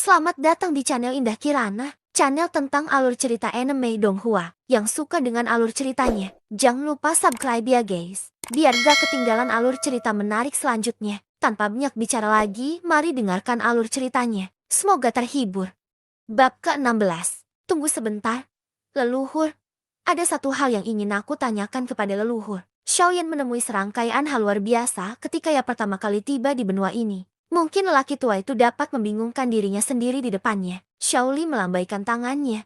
Selamat datang di channel Indah Kirana, channel tentang alur cerita anime Donghua. Yang suka dengan alur ceritanya, jangan lupa subscribe ya guys. Biar gak ketinggalan alur cerita menarik selanjutnya. Tanpa banyak bicara lagi, mari dengarkan alur ceritanya. Semoga terhibur. Bab ke-16. Tunggu sebentar. Leluhur, ada satu hal yang ingin aku tanyakan kepada leluhur. Xiaoyan menemui serangkaian hal luar biasa ketika ia pertama kali tiba di benua ini. Mungkin lelaki tua itu dapat membingungkan dirinya sendiri di depannya. Xiaoli melambaikan tangannya,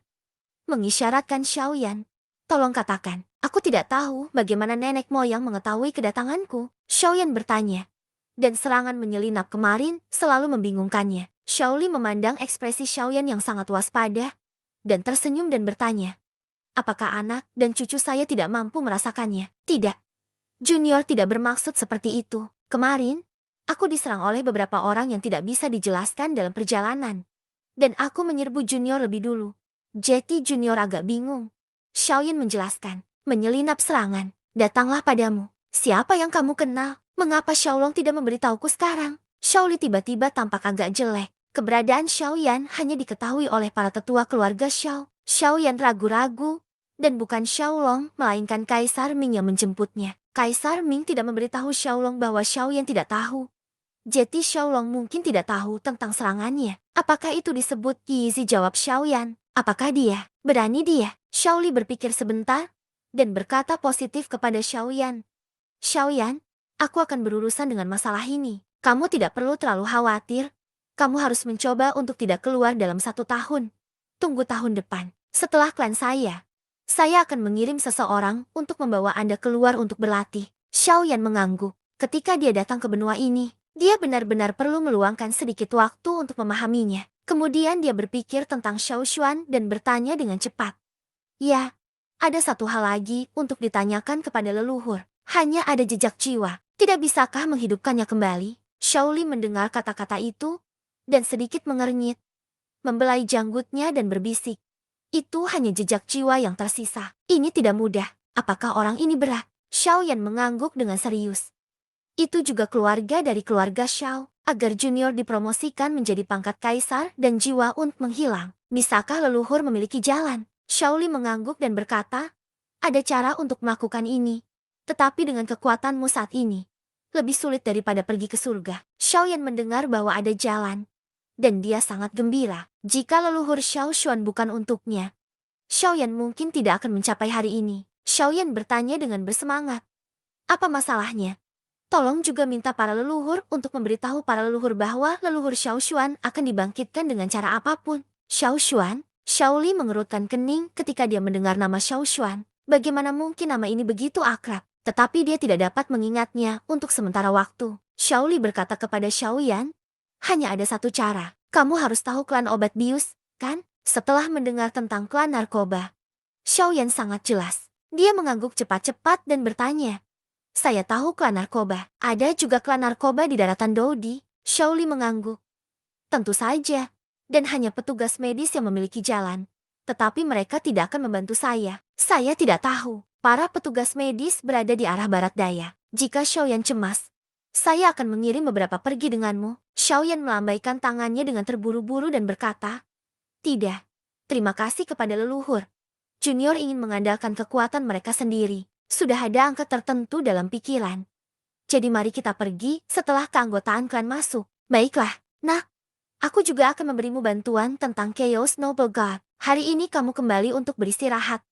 mengisyaratkan Xiaoyan. Tolong katakan, aku tidak tahu bagaimana nenek moyang mengetahui kedatanganku. Xiaoyan bertanya. Dan serangan menyelinap kemarin selalu membingungkannya. Xiaoli memandang ekspresi Xiaoyan yang sangat waspada, dan tersenyum dan bertanya. Apakah anak dan cucu saya tidak mampu merasakannya? Tidak. Junior tidak bermaksud seperti itu. Kemarin, aku diserang oleh beberapa orang yang tidak bisa dijelaskan dalam perjalanan. Dan aku menyerbu Junior lebih dulu. Jadi Junior agak bingung. Xiaoyan menjelaskan. Menyelinap serangan. Datanglah padamu. Siapa yang kamu kenal? Mengapa Xiaolong tidak memberitahuku sekarang? Xiaoli tiba-tiba tampak agak jelek. Keberadaan Xiaoyan hanya diketahui oleh para tetua keluarga Xiao. Xiaoyan ragu-ragu. Dan bukan Xiaolong, melainkan Kaisar Ming yang menjemputnya. Kaisar Ming tidak memberitahu Xiaolong bahwa Xiaoyan tidak tahu. Jadi Xiaolong mungkin tidak tahu tentang serangannya. Apakah itu disebut Yizi? Jawab Xiaoyan. Apakah dia? Berani dia? Xiaoli berpikir sebentar, dan berkata positif kepada Xiaoyan. Xiaoyan, aku akan berurusan dengan masalah ini. Kamu tidak perlu terlalu khawatir. Kamu harus mencoba untuk tidak keluar dalam 1 tahun. Tunggu tahun depan. Setelah klan saya akan mengirim seseorang untuk membawa Anda keluar untuk berlatih. Xiaoyan mengangguk. Ketika dia datang ke benua ini, dia benar-benar perlu meluangkan sedikit waktu untuk memahaminya. Kemudian dia berpikir tentang Xiao Xuan dan bertanya dengan cepat. Ya, ada satu hal lagi untuk ditanyakan kepada leluhur. Hanya ada jejak jiwa. Tidak bisakah menghidupkannya kembali? Xiaoli mendengar kata-kata itu, dan sedikit mengernyit. Membelai janggutnya dan berbisik. Itu hanya jejak jiwa yang tersisa. Ini tidak mudah. Apakah orang ini berat? Xiaoyan mengangguk dengan serius. Itu juga keluarga dari keluarga Xiao. Agar Junior dipromosikan menjadi pangkat kaisar dan jiwa untuk menghilang. Bisakah leluhur memiliki jalan? Xiaoli mengangguk dan berkata, ada cara untuk melakukan ini. Tetapi dengan kekuatanmu saat ini, lebih sulit daripada pergi ke surga. Xiaoyan mendengar bahwa ada jalan. Dan dia sangat gembira. Jika leluhur Xiao Xuan bukan untuknya, Xiaoyan mungkin tidak akan mencapai hari ini. Xiaoyan bertanya dengan bersemangat. Apa masalahnya? Tolong juga minta para leluhur untuk memberitahu para leluhur bahwa leluhur Xiao Xuan akan dibangkitkan dengan cara apapun. Xiao Xuan? Xiaoli mengerutkan kening ketika dia mendengar nama Xiao Xuan. Bagaimana mungkin nama ini begitu akrab? Tetapi dia tidak dapat mengingatnya untuk sementara waktu. Xiaoli berkata kepada Xiaoyan, hanya ada satu cara. Kamu harus tahu klan obat bius, kan? Setelah mendengar tentang klan narkoba, Xiaoyan sangat jelas. Dia mengangguk cepat-cepat dan bertanya. Saya tahu klan narkoba. Ada juga klan narkoba di daratan Dodi. Xiaoli mengangguk. Tentu saja. Dan hanya petugas medis yang memiliki jalan. Tetapi mereka tidak akan membantu saya. Saya tidak tahu. Para petugas medis berada di arah barat daya. Jika Xiaoyan cemas, saya akan mengirim beberapa pergi denganmu. Xiaoyan melambaikan tangannya dengan terburu-buru dan berkata, tidak. Terima kasih kepada leluhur. Junior ingin mengandalkan kekuatan mereka sendiri. Sudah ada angka tertentu dalam pikiran. Jadi mari kita pergi setelah keanggotaan klan masuk. Baiklah, nak. Aku juga akan memberimu bantuan tentang Chaos Noble God. Hari ini kamu kembali untuk beristirahat.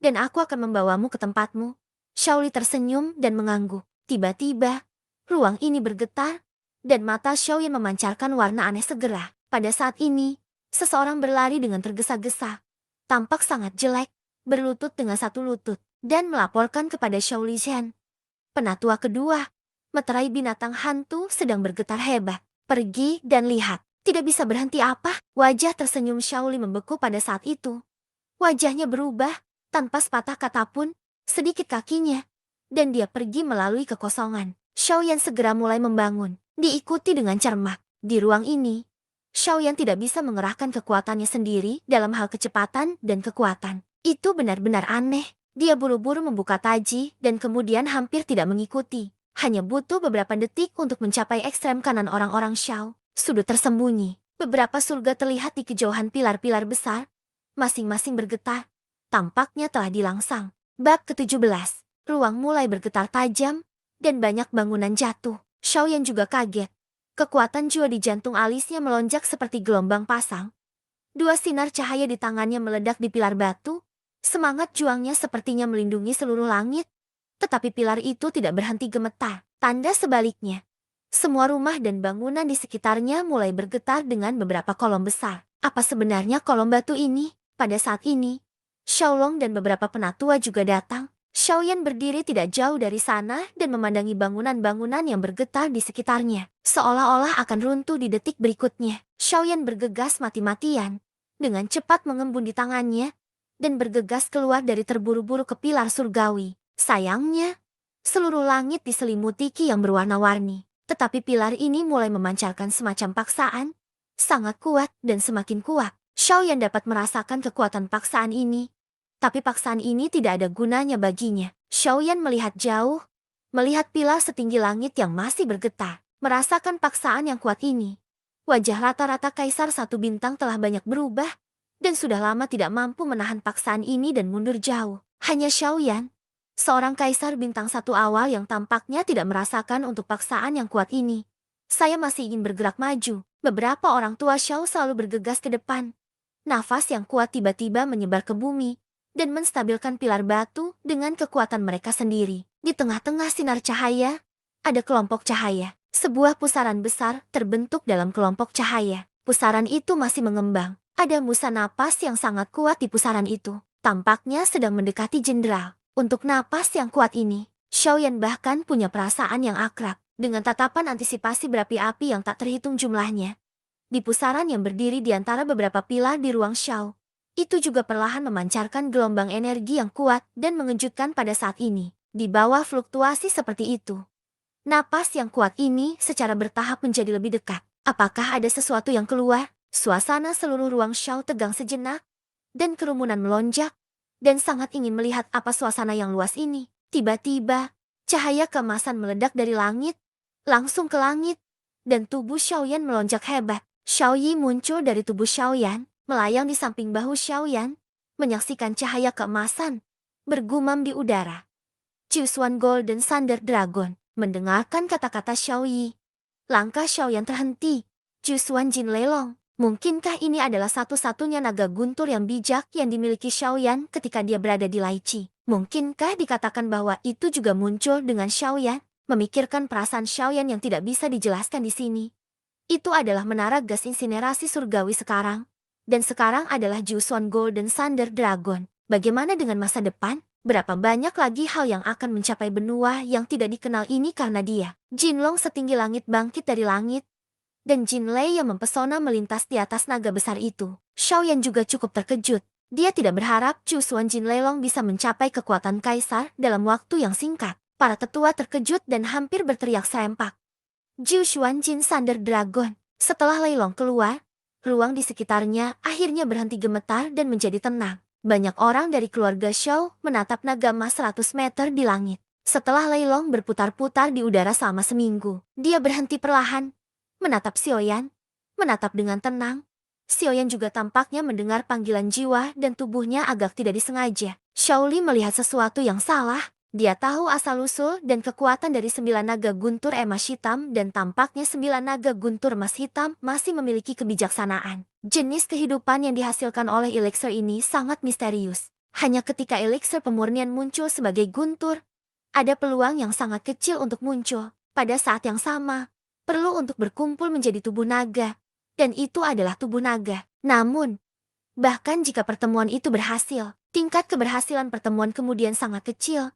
Dan aku akan membawamu ke tempatmu. Xiaoli tersenyum dan mengangguk. Tiba-tiba, ruang ini bergetar, dan mata Xiaoyan memancarkan warna aneh segera. Pada saat ini, seseorang berlari dengan tergesa-gesa. Tampak sangat jelek, berlutut dengan satu lutut, dan melaporkan kepada Xiao Lijian. Penatua kedua, meterai binatang hantu sedang bergetar hebat. Pergi dan lihat. Tidak bisa berhenti apa? Wajah tersenyum Xiaoli membeku pada saat itu. Wajahnya berubah, tanpa sepatah kata pun, sedikit kakinya. Dan dia pergi melalui kekosongan. Xiaoyan segera mulai membangun, diikuti dengan cermat. Di ruang ini, Xiaoyan tidak bisa mengerahkan kekuatannya sendiri dalam hal kecepatan dan kekuatan. Itu benar-benar aneh. Dia buru-buru membuka taji dan kemudian hampir tidak mengikuti. Hanya butuh beberapa detik untuk mencapai ekstrem kanan orang-orang Xiao. Sudut tersembunyi. Beberapa surga terlihat di kejauhan pilar-pilar besar, masing-masing bergetar. Tampaknya telah dilangsang. Bab ke-17. Ruang mulai bergetar tajam, dan banyak bangunan jatuh. Xiaoyan juga kaget. Kekuatan jua di jantung alisnya melonjak seperti gelombang pasang. Dua sinar cahaya di tangannya meledak di pilar batu. Semangat juangnya sepertinya melindungi seluruh langit. Tetapi pilar itu tidak berhenti gemetar. Tanda sebaliknya. Semua rumah dan bangunan di sekitarnya mulai bergetar dengan beberapa kolom besar. Apa sebenarnya kolom batu ini? Pada saat ini, Xiaolong dan beberapa penatua juga datang. Xiaoyan berdiri tidak jauh dari sana dan memandangi bangunan-bangunan yang bergetar di sekitarnya. Seolah-olah akan runtuh di detik berikutnya. Xiaoyan bergegas mati-matian. Dengan cepat mengembun di tangannya, dan bergegas keluar dari terburu-buru ke pilar surgawi. Sayangnya, seluruh langit diselimuti ki yang berwarna-warni. Tetapi pilar ini mulai memancarkan semacam paksaan, sangat kuat dan semakin kuat. Xiaoyan dapat merasakan kekuatan paksaan ini. Tapi paksaan ini tidak ada gunanya baginya. Xiaoyan melihat jauh, melihat pilar setinggi langit yang masih bergetar. Merasakan paksaan yang kuat ini. Wajah rata-rata kaisar satu bintang telah banyak berubah, dan sudah lama tidak mampu menahan paksaan ini dan mundur jauh. Hanya Xiaoyan, seorang kaisar bintang satu awal yang tampaknya tidak merasakan untuk paksaan yang kuat ini. Saya masih ingin bergerak maju. Beberapa orang tua Xiao selalu bergegas ke depan. Nafas yang kuat tiba-tiba menyebar ke bumi, dan menstabilkan pilar batu dengan kekuatan mereka sendiri. Di tengah-tengah sinar cahaya, ada kelompok cahaya. Sebuah pusaran besar terbentuk dalam kelompok cahaya. Pusaran itu masih mengembang. Ada musa napas yang sangat kuat di pusaran itu. Tampaknya sedang mendekati jenderal. Untuk napas yang kuat ini, Xiaoyan bahkan punya perasaan yang akrab. Dengan tatapan antisipasi berapi-api yang tak terhitung jumlahnya. Di pusaran yang berdiri di antara beberapa pilar di ruang Xiao, itu juga perlahan memancarkan gelombang energi yang kuat dan mengejutkan pada saat ini. Di bawah fluktuasi seperti itu, napas yang kuat ini secara bertahap menjadi lebih dekat. Apakah ada sesuatu yang keluar? Suasana seluruh ruang Xiao tegang sejenak, dan kerumunan melonjak, dan sangat ingin melihat apa suasana yang luas ini. Tiba-tiba, cahaya keemasan meledak dari langit, langsung ke langit, dan tubuh Xiaoyan melonjak hebat. Xiaoyi muncul dari tubuh Xiaoyan, melayang di samping bahu Xiaoyan, menyaksikan cahaya keemasan, bergumam di udara. Chusuan Golden Thunder Dragon. Mendengarkan kata-kata Xiaoyi, langkah Xiaoyan terhenti. Chusuan Jin Lelong. Mungkinkah ini adalah satu-satunya naga guntur yang bijak yang dimiliki Xiaoyan ketika dia berada di Laichi? Mungkinkah dikatakan bahwa itu juga muncul dengan Xiaoyan? Memikirkan perasaan Xiaoyan yang tidak bisa dijelaskan di sini. Itu adalah menara gas insinerasi surgawi sekarang. Dan sekarang adalah Chusuan Golden Thunder Dragon. Bagaimana dengan masa depan? Berapa banyak lagi hal yang akan mencapai benua yang tidak dikenal ini karena dia. Jinlong setinggi langit bangkit dari langit. Dan Jin Lei yang mempesona melintas di atas naga besar itu. Xiaoyan juga cukup terkejut. Dia tidak berharap Chusuan Jin Leilong bisa mencapai kekuatan kaisar dalam waktu yang singkat. Para tetua terkejut dan hampir berteriak serempak. Chusuan Jin Thunder Dragon. Setelah Leilong keluar, ruang di sekitarnya akhirnya berhenti gemetar dan menjadi tenang. Banyak orang dari keluarga Xiao menatap naga emas 100 meter di langit. Setelah Leilong berputar-putar di udara selama seminggu, dia berhenti perlahan, menatap Xiaoyan, menatap dengan tenang. Xiaoyan juga tampaknya mendengar panggilan jiwa dan tubuhnya agak tidak disengaja. Xiaoli melihat sesuatu yang salah. Dia tahu asal-usul dan kekuatan dari 9 naga guntur emas hitam dan tampaknya 9 naga guntur emas hitam masih memiliki kebijaksanaan. Jenis kehidupan yang dihasilkan oleh elixir ini sangat misterius. Hanya ketika elixir pemurnian muncul sebagai guntur, ada peluang yang sangat kecil untuk muncul. Pada saat yang sama, perlu untuk berkumpul menjadi tubuh naga. Dan itu adalah tubuh naga. Namun, bahkan jika pertemuan itu berhasil, tingkat keberhasilan pertemuan kemudian sangat kecil,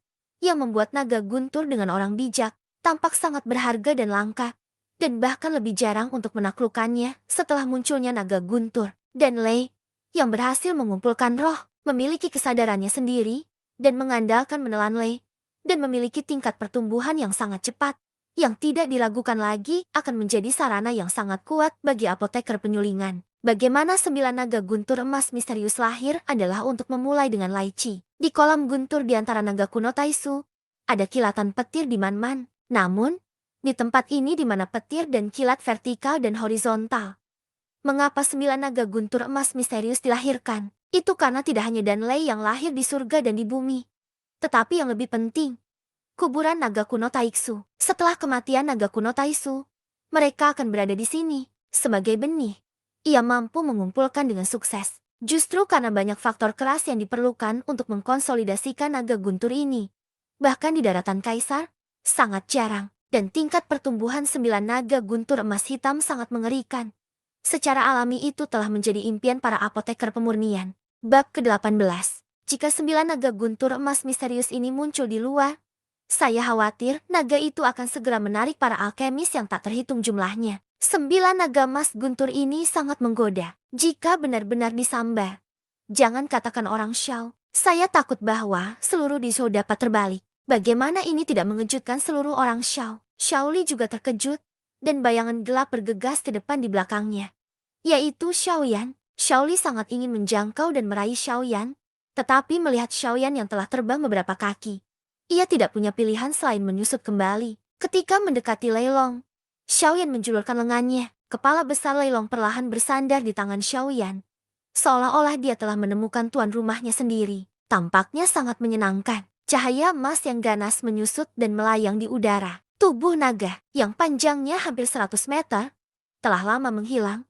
yang membuat naga guntur dengan orang bijak tampak sangat berharga dan langka, dan bahkan lebih jarang untuk menaklukkannya setelah munculnya naga guntur. Dan Lei, yang berhasil mengumpulkan roh, memiliki kesadarannya sendiri, dan mengandalkan menelan Lei, dan memiliki tingkat pertumbuhan yang sangat cepat, yang tidak diragukan lagi akan menjadi sarana yang sangat kuat bagi apoteker penyulingan. Bagaimana 9 naga guntur emas misterius lahir adalah untuk memulai dengan Laichi. Di kolam guntur di antara naga kuno Taisu, ada kilatan petir di Man-Man. Namun, di tempat ini di mana petir dan kilat vertikal dan horizontal Mengapa 9 naga guntur emas misterius dilahirkan? Itu karena tidak hanya Danley yang lahir di surga dan di bumi. Tetapi yang lebih penting, kuburan naga kuno Taiksu. Setelah kematian naga kuno Taiksu, mereka akan berada di sini. Sebagai benih, ia mampu mengumpulkan dengan sukses. Justru karena banyak faktor keras yang diperlukan untuk mengkonsolidasikan naga guntur ini. Bahkan di daratan kaisar, sangat jarang. Dan tingkat pertumbuhan 9 naga guntur emas hitam sangat mengerikan. Secara alami itu telah menjadi impian para apoteker pemurnian. Bab ke-18. Jika 9 naga guntur emas misterius ini muncul di luar, saya khawatir naga itu akan segera menarik para alkemis yang tak terhitung jumlahnya. 9 naga emas guntur ini sangat menggoda. Jika benar-benar disamba, jangan katakan orang Shao. Saya takut bahwa seluruh Dishou dapat terbalik. Bagaimana ini tidak mengejutkan seluruh orang Shao? Xiaoli juga terkejut, dan bayangan gelap bergegas ke depan di belakangnya. Yaitu Xiaoyan. Xiaoli sangat ingin menjangkau dan meraih Xiaoyan, tetapi melihat Xiaoyan yang telah terbang beberapa kaki, ia tidak punya pilihan selain menyusut kembali. Ketika mendekati Leilong, Xiaoyan menjulurkan lengannya. Kepala besar Leilong perlahan bersandar di tangan Xiaoyan, seolah-olah dia telah menemukan tuan rumahnya sendiri. Tampaknya sangat menyenangkan. Cahaya emas yang ganas menyusut dan melayang di udara. Tubuh naga, yang panjangnya hampir 100 meter, telah lama menghilang.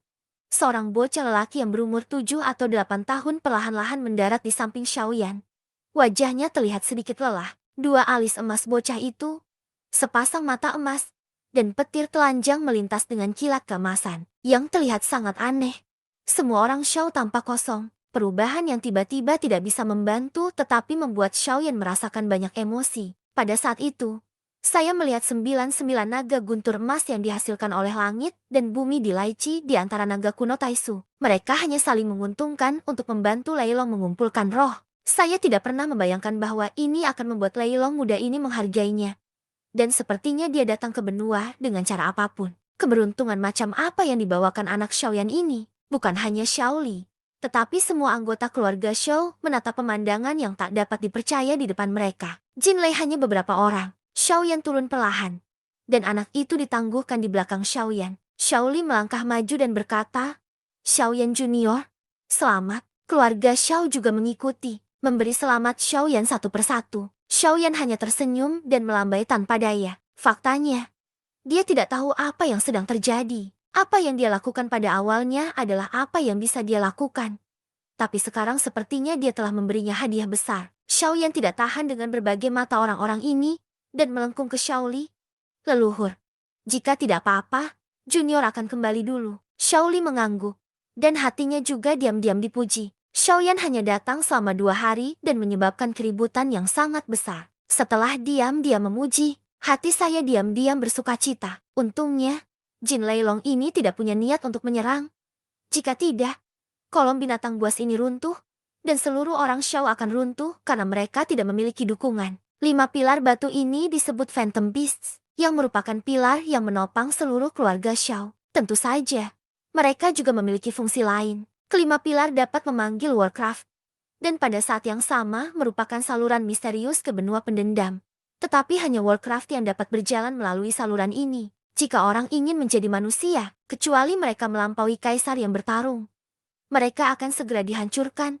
Seorang bocah lelaki yang berumur 7 atau 8 tahun perlahan-lahan mendarat di samping Xiaoyan. Wajahnya terlihat sedikit lelah. 2 alis emas bocah itu, sepasang mata emas, dan petir telanjang melintas dengan kilat keemasan, yang terlihat sangat aneh. Semua orang Shao tampak kosong. Perubahan yang tiba-tiba tidak bisa membantu tetapi membuat Xiaoyan merasakan banyak emosi. Pada saat itu, saya melihat 9 naga guntur emas yang dihasilkan oleh langit dan bumi di Laichi di antara naga kuno Taisu. Mereka hanya saling menguntungkan untuk membantu Leilong mengumpulkan roh. Saya tidak pernah membayangkan bahwa ini akan membuat Leilong muda ini menghargainya. Dan sepertinya dia datang ke benua dengan cara apapun. Keberuntungan macam apa yang dibawakan anak Xiaoyan ini? Bukan hanya Xiaoli, tetapi semua anggota keluarga Shao menatap pemandangan yang tak dapat dipercaya di depan mereka. Jinlei hanya beberapa orang. Xiaoyan turun perlahan, dan anak itu ditangguhkan di belakang Xiaoyan. Xiaoli melangkah maju dan berkata, "Xiaoyan Junior, selamat." Keluarga Shao juga mengikuti, memberi selamat Xiaoyan satu persatu. Xiaoyan hanya tersenyum dan melambai tanpa daya. Faktanya, dia tidak tahu apa yang sedang terjadi. Apa yang dia lakukan pada awalnya adalah apa yang bisa dia lakukan. Tapi sekarang sepertinya dia telah memberinya hadiah besar. Xiaoyan tidak tahan dengan berbagai mata orang-orang ini, dan melengkung ke Xiaoli. "Leluhur, jika tidak apa-apa, Junior akan kembali dulu." Xiaoli mengangguk, dan hatinya juga diam-diam dipuji. Xiaoyan hanya datang selama 2 hari dan menyebabkan keributan yang sangat besar. Setelah diam-diam memuji, hati saya diam-diam bersukacita. Untungnya, Jin Leilong ini tidak punya niat untuk menyerang. Jika tidak, kolom binatang buas ini runtuh, dan seluruh orang Shao akan runtuh karena mereka tidak memiliki dukungan. 5 pilar batu ini disebut Phantom Beasts, yang merupakan pilar yang menopang seluruh keluarga Shao. Tentu saja, mereka juga memiliki fungsi lain. Kelima pilar dapat memanggil Warcraft, dan pada saat yang sama merupakan saluran misterius ke benua pendendam. Tetapi hanya Warcraft yang dapat berjalan melalui saluran ini. Jika orang ingin menjadi manusia, kecuali mereka melampaui kaisar yang bertarung, mereka akan segera dihancurkan.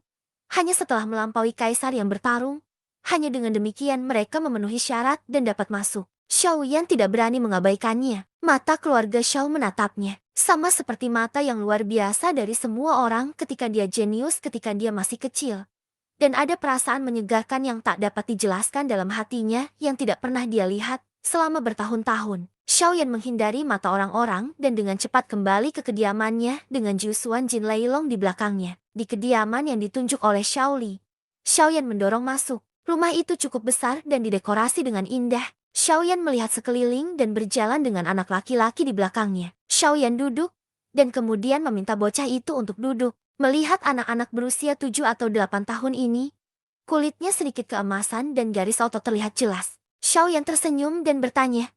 Hanya setelah melampaui kaisar yang bertarung, hanya dengan demikian mereka memenuhi syarat dan dapat masuk. Xiaoyan tidak berani mengabaikannya. Mata keluarga Shao menatapnya, sama seperti mata yang luar biasa dari semua orang ketika dia jenius ketika dia masih kecil. Dan ada perasaan menyegarkan yang tak dapat dijelaskan dalam hatinya yang tidak pernah dia lihat selama bertahun-tahun. Xiaoyan menghindari mata orang-orang dan dengan cepat kembali ke kediamannya dengan Jusuan Jin Leilong di belakangnya. Di kediaman yang ditunjuk oleh Xiaoli, Xiaoyan mendorong masuk. Rumah itu cukup besar dan didekorasi dengan indah. Xiaoyan melihat sekeliling dan berjalan dengan anak laki-laki di belakangnya. Xiaoyan duduk, dan kemudian meminta bocah itu untuk duduk. Melihat anak-anak berusia 7 atau 8 tahun ini, kulitnya sedikit keemasan dan garis otot terlihat jelas. Xiaoyan tersenyum dan bertanya,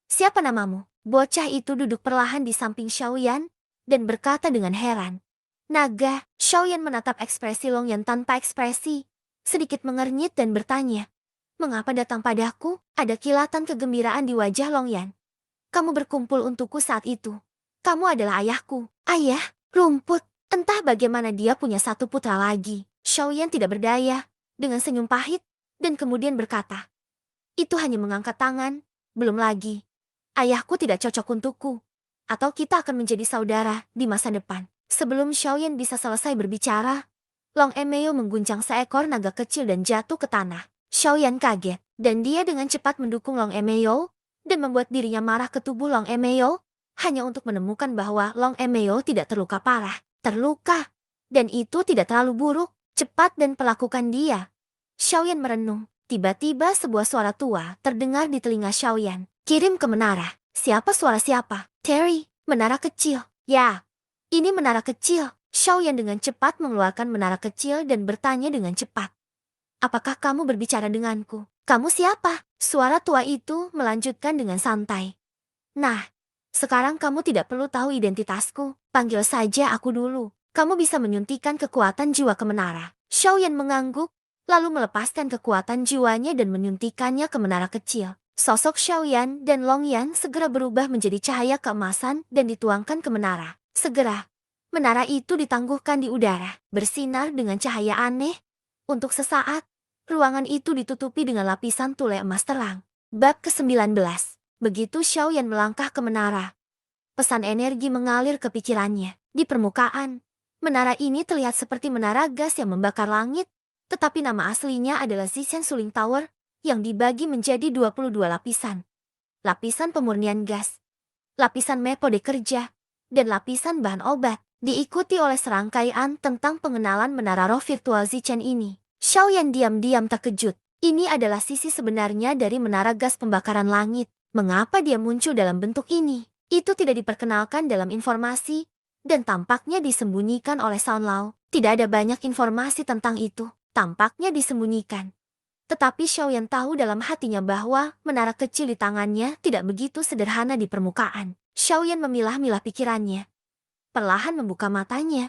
"Siapa namamu?" Bocah itu duduk perlahan di samping Xiaoyan dan berkata dengan heran, "Naga." Xiaoyan menatap ekspresi Longyan tanpa ekspresi, sedikit mengernyit dan bertanya, "Mengapa datang padaku?" Ada kilatan kegembiraan di wajah Longyan. "Kamu berkumpul untukku saat itu. Kamu adalah ayahku." "Ayah?" Rumput, entah bagaimana dia punya satu putra lagi. Xiaoyan tidak berdaya, dengan senyum pahit, dan kemudian berkata, itu hanya mengangkat tangan, belum lagi. Ayahku tidak cocok untukku. Atau kita akan menjadi saudara di masa depan. Sebelum Xiaoyan bisa selesai berbicara, Long Emeo mengguncang seekor naga kecil dan jatuh ke tanah. Xiaoyan kaget, dan dia dengan cepat mendukung Long Emeo, dan membuat dirinya marah ke tubuh Long Emeo, hanya untuk menemukan bahwa Long Emeo tidak terluka parah. Terluka, dan itu tidak terlalu buruk, cepat dan pelakukan dia. Xiaoyan merenung. Tiba-tiba sebuah suara tua terdengar di telinga Xiaoyan. Kirim ke menara. Siapa suara siapa? Terry, menara kecil. Ya, ini menara kecil. Xiaoyan dengan cepat mengeluarkan menara kecil dan bertanya dengan cepat. Apakah kamu berbicara denganku? Kamu siapa? Suara tua itu melanjutkan dengan santai. Nah, sekarang kamu tidak perlu tahu identitasku. Panggil saja aku dulu. Kamu bisa menyuntikkan kekuatan jiwa ke menara. Xiaoyan mengangguk, lalu melepaskan kekuatan jiwanya dan menyuntikkannya ke menara kecil. Sosok Xiaoyan dan Long Yan segera berubah menjadi cahaya keemasan dan dituangkan ke menara. Segera, menara itu ditangguhkan di udara, bersinar dengan cahaya aneh. Untuk sesaat, ruangan itu ditutupi dengan lapisan tule emas terang. Bab ke-19. Begitu Xiaoyan melangkah ke menara, pesan energi mengalir ke pikirannya. Di permukaan, menara ini terlihat seperti menara gas yang membakar langit, tetapi nama aslinya adalah Zishan Suling Tower, yang dibagi menjadi 22 lapisan. Lapisan pemurnian gas, lapisan metode kerja, dan lapisan bahan obat, diikuti oleh serangkaian tentang pengenalan menara roh virtual Zishan ini. Xiaoyan diam-diam terkejut. Ini adalah sisi sebenarnya dari menara gas pembakaran langit. Mengapa dia muncul dalam bentuk ini? Itu tidak diperkenalkan dalam informasi, dan tampaknya disembunyikan oleh Sun Lao. Tidak ada banyak informasi tentang itu. Tampaknya disembunyikan. Tetapi Xiaoyan tahu dalam hatinya bahwa menara kecil di tangannya tidak begitu sederhana di permukaan. Xiaoyan memilah-milah pikirannya. Perlahan membuka matanya.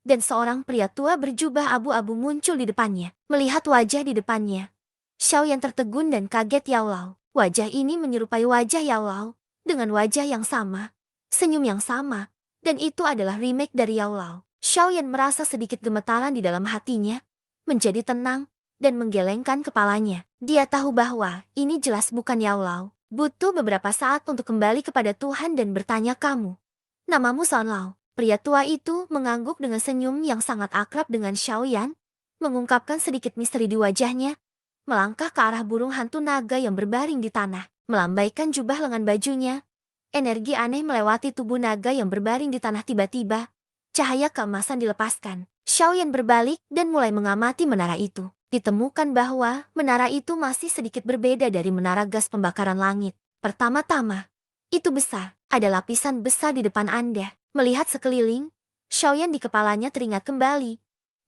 Dan seorang pria tua berjubah abu-abu muncul di depannya. Melihat wajah di depannya, Xiaoyan tertegun dan kaget Yao Lao. Wajah ini menyerupai wajah Yao Lao, dengan wajah yang sama, senyum yang sama, dan itu adalah remake dari Yao Lao. Xiaoyan merasa sedikit gemetaran di dalam hatinya, menjadi tenang, dan menggelengkan kepalanya. Dia tahu bahwa ini jelas bukan Yao Lao. Butuh beberapa saat untuk kembali kepada Tuhan dan bertanya kamu. Namamu Sun Lao. Pria tua itu mengangguk dengan senyum yang sangat akrab dengan Xiaoyan, mengungkapkan sedikit misteri di wajahnya, melangkah ke arah burung hantu naga yang berbaring di tanah, melambaikan jubah lengan bajunya. Energi aneh melewati tubuh naga yang berbaring di tanah tiba-tiba. Cahaya keemasan dilepaskan. Xiaoyan berbalik dan mulai mengamati menara itu. Ditemukan bahwa menara itu masih sedikit berbeda dari menara gas pembakaran langit. Pertama-tama, itu besar. Ada lapisan besar di depan Anda. Melihat sekeliling, Xiaoyan di kepalanya teringat kembali.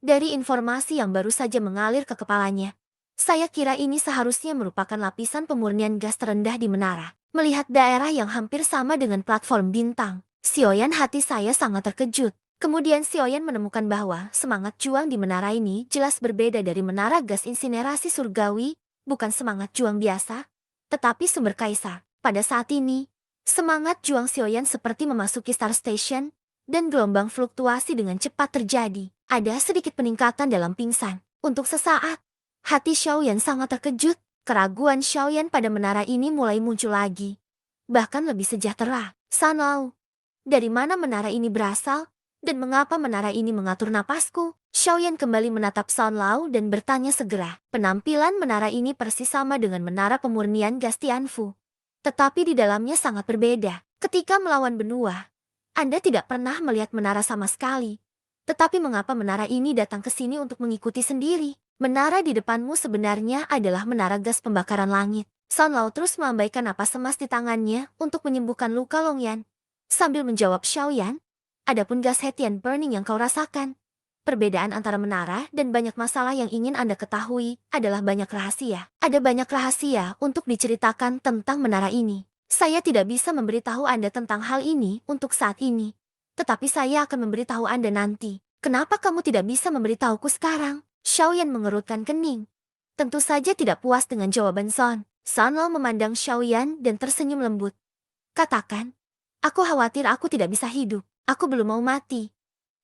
Dari informasi yang baru saja mengalir ke kepalanya, saya kira ini seharusnya merupakan lapisan pemurnian gas terendah di menara. Melihat daerah yang hampir sama dengan platform bintang, Xiaoyan hati saya sangat terkejut. Kemudian Xiaoyan menemukan bahwa semangat juang di menara ini jelas berbeda dari menara gas insinerasi surgawi, bukan semangat juang biasa, tetapi sumber kaisar. Pada saat ini, semangat juang Xiaoyan seperti memasuki Star Station, dan gelombang fluktuasi dengan cepat terjadi. Ada sedikit peningkatan dalam pingsan. Untuk sesaat, hati Xiaoyan sangat terkejut. Keraguan Xiaoyan pada menara ini mulai muncul lagi. Bahkan lebih sejahtera. Sun Lao, dari mana menara ini berasal? Dan mengapa menara ini mengatur napasku? Xiaoyan kembali menatap Sun Lao dan bertanya segera. Penampilan menara ini persis sama dengan menara pemurnian gas Tianfu. Tetapi di dalamnya sangat berbeda. Ketika melawan benua, Anda tidak pernah melihat menara sama sekali. Tetapi mengapa menara ini datang ke sini untuk mengikuti sendiri? Menara di depanmu sebenarnya adalah menara gas pembakaran langit. Sun Lao terus melambaikan napas emas di tangannya untuk menyembuhkan luka Long Yan. Sambil menjawab Xiaoyan, adapun gas Hetian Burning yang kau rasakan, perbedaan antara menara dan banyak masalah yang ingin Anda ketahui adalah banyak rahasia. Ada banyak rahasia untuk diceritakan tentang menara ini. Saya tidak bisa memberitahu Anda tentang hal ini untuk saat ini. Tetapi saya akan memberitahu Anda nanti. Kenapa kamu tidak bisa memberitahuku sekarang? Xiaoyan mengerutkan kening. Tentu saja tidak puas dengan jawaban Sun. Sun Lao memandang Xiaoyan dan tersenyum lembut. Katakan, aku khawatir aku tidak bisa hidup. Aku belum mau mati.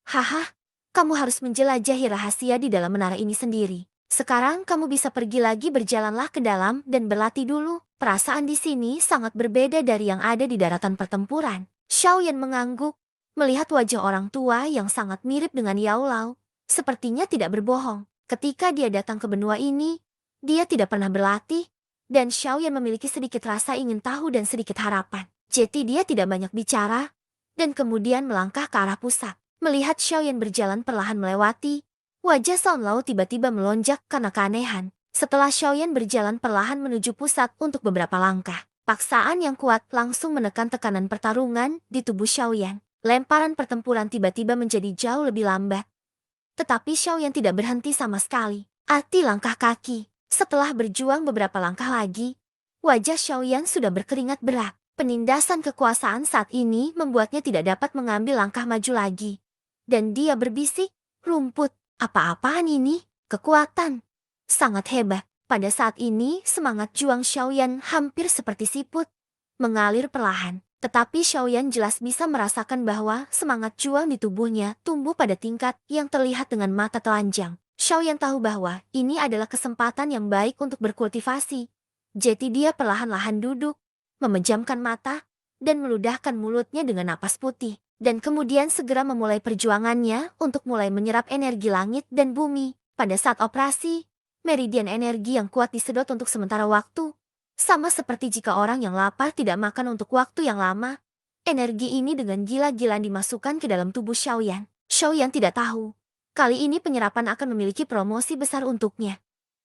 Haha, kamu harus menjelajahi rahasia di dalam menara ini sendiri. Sekarang kamu bisa pergi lagi, berjalanlah ke dalam dan berlatih dulu. Perasaan di sini sangat berbeda dari yang ada di daratan pertempuran. Xiao Yan mengangguk, melihat wajah orang tua yang sangat mirip dengan Yao Lao. Sepertinya tidak berbohong. Ketika dia datang ke benua ini, dia tidak pernah berlatih, dan Xiao Yan memiliki sedikit rasa ingin tahu dan sedikit harapan. Jadi dia tidak banyak bicara, dan kemudian melangkah ke arah pusat. Melihat Xiao Yan berjalan perlahan melewati, wajah Song Lao tiba-tiba melonjak karena keanehan. Setelah Xiao Yan berjalan perlahan menuju pusat untuk beberapa langkah, paksaan yang kuat langsung menekan tekanan pertarungan di tubuh Xiao Yan. Lemparan pertempuran tiba-tiba menjadi jauh lebih lambat. Tetapi Xiao Yan tidak berhenti sama sekali. Arti langkah kaki. Setelah berjuang beberapa langkah lagi, wajah Xiao Yan sudah berkeringat berat. Penindasan kekuasaan saat ini membuatnya tidak dapat mengambil langkah maju lagi. Dan dia berbisik, rumput, apa-apaan ini? Kekuatan. Sangat hebat. Pada saat ini semangat juang Xiao Yan hampir seperti siput, mengalir perlahan. Tetapi Xiao Yan jelas bisa merasakan bahwa semangat juang di tubuhnya tumbuh pada tingkat yang terlihat dengan mata telanjang. Xiao Yan tahu bahwa ini adalah kesempatan yang baik untuk berkultivasi. Jadi dia perlahan-lahan duduk, memejamkan mata, dan meludahkan mulutnya dengan napas putih. Dan kemudian segera memulai perjuangannya untuk mulai menyerap energi langit dan bumi. Pada saat operasi, meridian energi yang kuat disedot untuk sementara waktu. Sama seperti jika orang yang lapar tidak makan untuk waktu yang lama, energi ini dengan gila-gilaan dimasukkan ke dalam tubuh Xiao Yan. Xiao Yan tidak tahu, kali ini penyerapan akan memiliki promosi besar untuknya.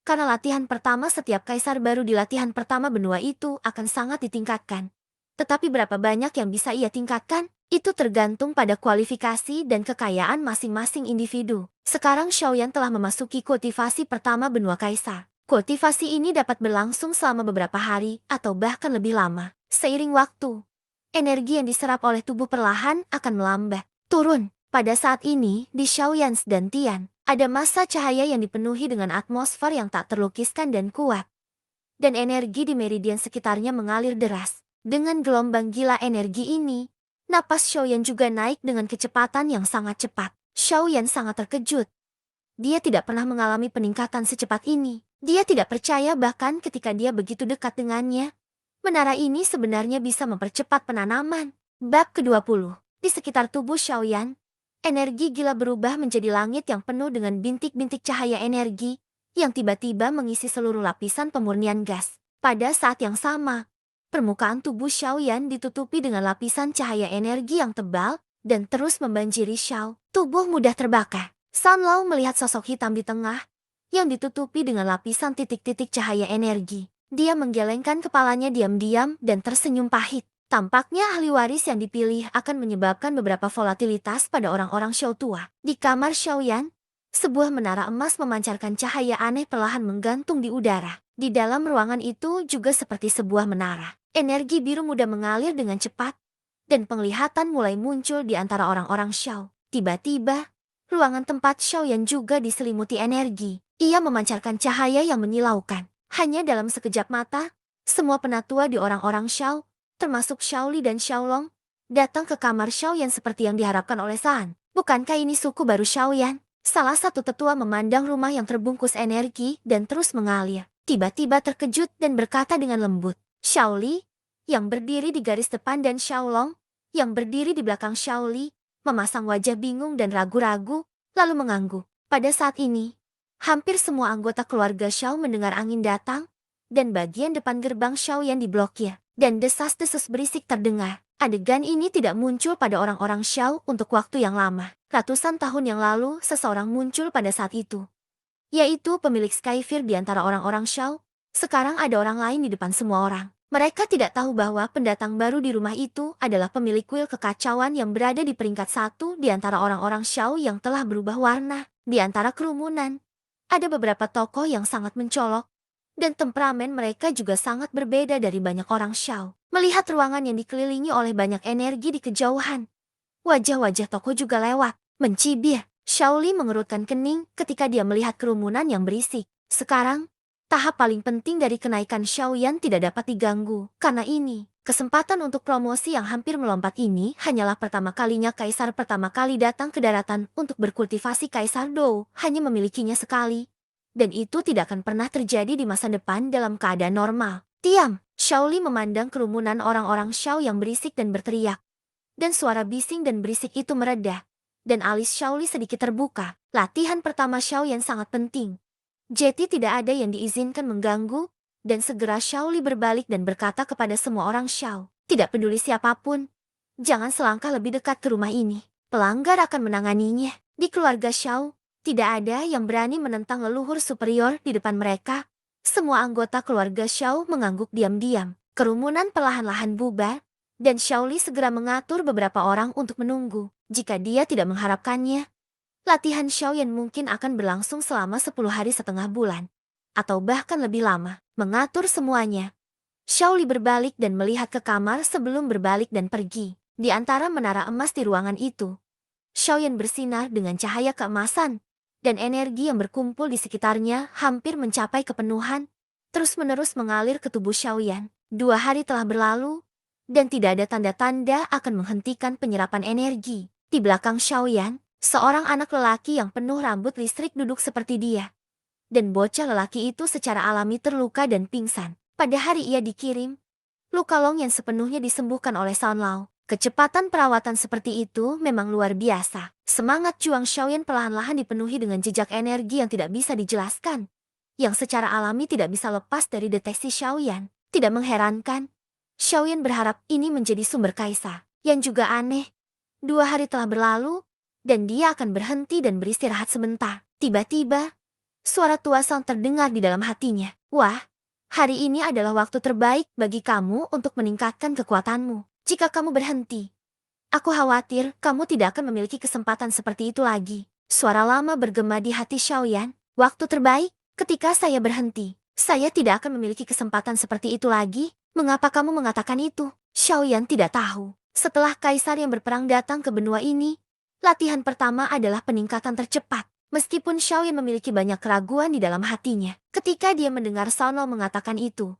Karena latihan pertama setiap kaisar baru di latihan pertama benua itu akan sangat ditingkatkan. Tetapi berapa banyak yang bisa ia tingkatkan? Itu tergantung pada kualifikasi dan kekayaan masing-masing individu. Sekarang Xiao Yan telah memasuki kultivasi pertama benua kaisar. Kultivasi ini dapat berlangsung selama beberapa hari atau bahkan lebih lama. Seiring waktu, energi yang diserap oleh tubuh perlahan akan melambat, turun. Pada saat ini, di Xiaoyan dan Tian, ada massa cahaya yang dipenuhi dengan atmosfer yang tak terlukiskan dan kuat. Dan energi di meridian sekitarnya mengalir deras. Dengan gelombang gila energi ini, napas Xiaoyan juga naik dengan kecepatan yang sangat cepat. Xiaoyan sangat terkejut. Dia tidak pernah mengalami peningkatan secepat ini. Dia tidak percaya bahkan ketika dia begitu dekat dengannya. Menara ini sebenarnya bisa mempercepat penanaman. Bab ke-20. Di sekitar tubuh Xiaoyan, energi gila berubah menjadi langit yang penuh dengan bintik-bintik cahaya energi yang tiba-tiba mengisi seluruh lapisan pemurnian gas. Pada saat yang sama, permukaan tubuh Xiaoyan ditutupi dengan lapisan cahaya energi yang tebal dan terus membanjiri Xiao. Tubuh mudah terbakar. Sun Lao melihat sosok hitam di tengah yang ditutupi dengan lapisan titik-titik cahaya energi. Dia menggelengkan kepalanya diam-diam dan tersenyum pahit. Tampaknya ahli waris yang dipilih akan menyebabkan beberapa volatilitas pada orang-orang Xiao tua. Di kamar Xiaoyan, sebuah menara emas memancarkan cahaya aneh perlahan menggantung di udara. Di dalam ruangan itu juga seperti sebuah menara. Energi biru muda mengalir dengan cepat, dan penglihatan mulai muncul di antara orang-orang Xiao. Tiba-tiba, ruangan tempat Xiaoyan juga diselimuti energi. Ia memancarkan cahaya yang menyilaukan. Hanya dalam sekejap mata, semua penatua di orang-orang Xiao, termasuk Xiaoli dan Xiaolong, datang ke kamar Xiaoyan seperti yang diharapkan oleh San. Bukankah ini suku baru Xiaoyan? Salah satu tetua memandang rumah yang terbungkus energi dan terus mengalir. Tiba-tiba terkejut dan berkata dengan lembut, Xiaoli, yang berdiri di garis depan dan Xiaolong, yang berdiri di belakang Xiaoli, memasang wajah bingung dan ragu-ragu, lalu mengangguk. Pada saat ini, hampir semua anggota keluarga Xiao mendengar angin datang, dan bagian depan gerbang Xiaoyan diblokir, dan desas-desus berisik terdengar. Adegan ini tidak muncul pada orang-orang Xiao untuk waktu yang lama. Ratusan tahun yang lalu, seseorang muncul pada saat itu, yaitu pemilik Skyfire di antara orang-orang Xiao. Sekarang ada orang lain di depan semua orang. Mereka tidak tahu bahwa pendatang baru di rumah itu adalah pemilik kuil kekacauan yang berada di peringkat 1 di antara orang-orang Xiao yang telah berubah warna. Di antara kerumunan, ada beberapa tokoh yang sangat mencolok, dan temperamen mereka juga sangat berbeda dari banyak orang Xiao. Melihat ruangan yang dikelilingi oleh banyak energi di kejauhan, wajah-wajah tokoh juga lewat, mencibir. Xiaoli mengerutkan kening ketika dia melihat kerumunan yang berisik. Sekarang, tahap paling penting dari kenaikan Xiaoyan tidak dapat diganggu. Karena ini, Kesempatan untuk promosi yang hampir melompat ini hanyalah pertama kalinya Kaisar pertama kali datang ke daratan untuk berkultivasi. Kaisar Dou hanya memilikinya sekali. Dan itu tidak akan pernah terjadi di masa depan dalam keadaan normal. Diam! Shaoli memandang kerumunan orang-orang Shao yang berisik dan berteriak. Dan suara bising dan berisik itu mereda. Dan alis Shaoli sedikit terbuka. Latihan pertama Shao yang sangat penting. Jeti tidak ada yang diizinkan mengganggu. Dan segera Shaoli berbalik dan berkata kepada semua orang Shao, tidak peduli siapapun, jangan selangkah lebih dekat ke rumah ini. Pelanggar akan menanganinya. Di keluarga Shao, tidak ada yang berani menentang leluhur superior di depan mereka. Semua anggota keluarga Shao mengangguk diam-diam. Kerumunan perlahan-lahan bubar, dan Shaoli segera mengatur beberapa orang untuk menunggu. Jika dia tidak mengharapkannya, latihan Shaoyan mungkin akan berlangsung selama 10 hari setengah bulan. Atau bahkan lebih lama, mengatur semuanya. Shaoli berbalik dan melihat ke kamar sebelum berbalik dan pergi. Di antara menara emas di ruangan itu, Shaoyan bersinar dengan cahaya keemasan, dan energi yang berkumpul di sekitarnya hampir mencapai kepenuhan, terus-menerus mengalir ke tubuh Shaoyan. 2 hari telah berlalu, dan tidak ada tanda-tanda akan menghentikan penyerapan energi. Di belakang Shaoyan, seorang anak lelaki yang penuh rambut listrik duduk seperti dia. Dan bocah lelaki itu secara alami terluka dan pingsan. Pada hari ia dikirim, luka Long yang sepenuhnya disembuhkan oleh San Lao. Kecepatan perawatan seperti itu memang luar biasa. Semangat Juang Shaoyan perlahan-lahan dipenuhi dengan jejak energi yang tidak bisa dijelaskan, yang secara alami tidak bisa lepas dari deteksi Shaoyan. Tidak mengherankan, Shaoyan berharap ini menjadi sumber kaisar. Yang juga aneh, 2 hari telah berlalu, dan dia akan berhenti dan beristirahat sebentar. Tiba-tiba, suara tua Song terdengar di dalam hatinya. Wah, hari ini adalah waktu terbaik bagi kamu untuk meningkatkan kekuatanmu. Jika kamu berhenti, aku khawatir kamu tidak akan memiliki kesempatan seperti itu lagi. Suara lama bergema di hati Shaoyan. Waktu terbaik? Ketika saya berhenti, saya tidak akan memiliki kesempatan seperti itu lagi. Mengapa kamu mengatakan itu? Shaoyan tidak tahu. Setelah kaisar yang berperang datang ke benua ini, latihan pertama adalah peningkatan tercepat. Meskipun Shaoyan memiliki banyak keraguan di dalam hatinya, ketika dia mendengar San Lao mengatakan itu,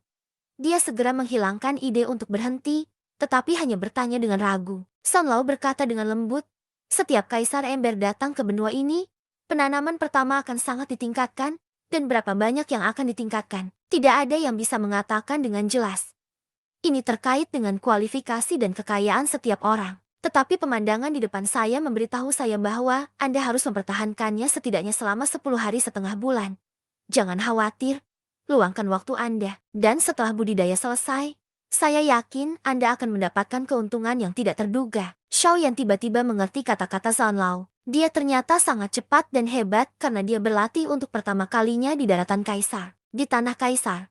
dia segera menghilangkan ide untuk berhenti, tetapi hanya bertanya dengan ragu. San Lao berkata dengan lembut, setiap kaisar ember datang ke benua ini, penanaman pertama akan sangat ditingkatkan, dan berapa banyak yang akan ditingkatkan, tidak ada yang bisa mengatakan dengan jelas. Ini terkait dengan kualifikasi dan kekayaan setiap orang. Tetapi pemandangan di depan saya memberitahu saya bahwa Anda harus mempertahankannya setidaknya selama 10 hari setengah bulan. Jangan khawatir, luangkan waktu Anda. Dan setelah budidaya selesai, saya yakin Anda akan mendapatkan keuntungan yang tidak terduga. Shaoyan tiba-tiba mengerti kata-kata San Lao. Dia ternyata sangat cepat dan hebat karena dia berlatih untuk pertama kalinya di daratan kaisar. Di tanah kaisar,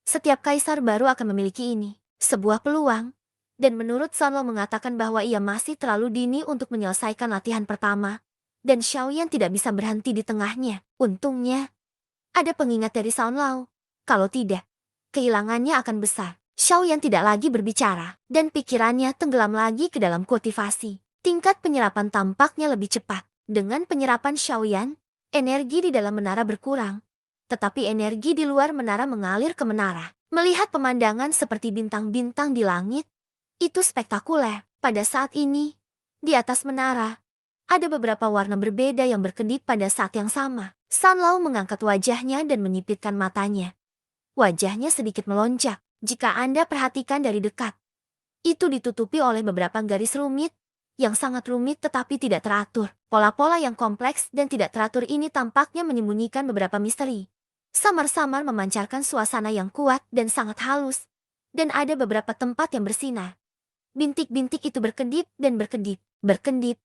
setiap kaisar baru akan memiliki ini. Sebuah peluang. Dan menurut San Lao mengatakan bahwa ia masih terlalu dini untuk menyelesaikan latihan pertama. Dan Shaoyan tidak bisa berhenti di tengahnya. Untungnya, ada pengingat dari San Lao. Kalau tidak, kehilangannya akan besar. Shaoyan tidak lagi berbicara, dan pikirannya tenggelam lagi ke dalam kultivasi. Tingkat penyerapan tampaknya lebih cepat. Dengan penyerapan Shaoyan, energi di dalam menara berkurang. Tetapi energi di luar menara mengalir ke menara. Melihat pemandangan seperti bintang-bintang di langit, itu spektakuler. Pada saat ini, di atas menara, ada beberapa warna berbeda yang berkedip pada saat yang sama. San Lao mengangkat wajahnya dan menyipitkan matanya. Wajahnya sedikit melonjak. Jika Anda perhatikan dari dekat, itu ditutupi oleh beberapa garis rumit, yang sangat rumit tetapi tidak teratur. Pola-pola yang kompleks dan tidak teratur ini tampaknya menyembunyikan beberapa misteri. Samar-samar memancarkan suasana yang kuat dan sangat halus. Dan ada beberapa tempat yang bersinar. Bintik-bintik itu berkedip dan berkedip, berkedip,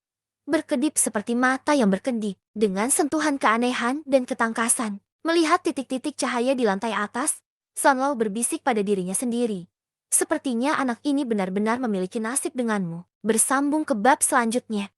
berkedip seperti mata yang berkedip. Dengan sentuhan keanehan dan ketangkasan, melihat titik-titik cahaya di lantai atas, San Lao berbisik pada dirinya sendiri. Sepertinya anak ini benar-benar memiliki nasib denganmu. Bersambung ke bab selanjutnya.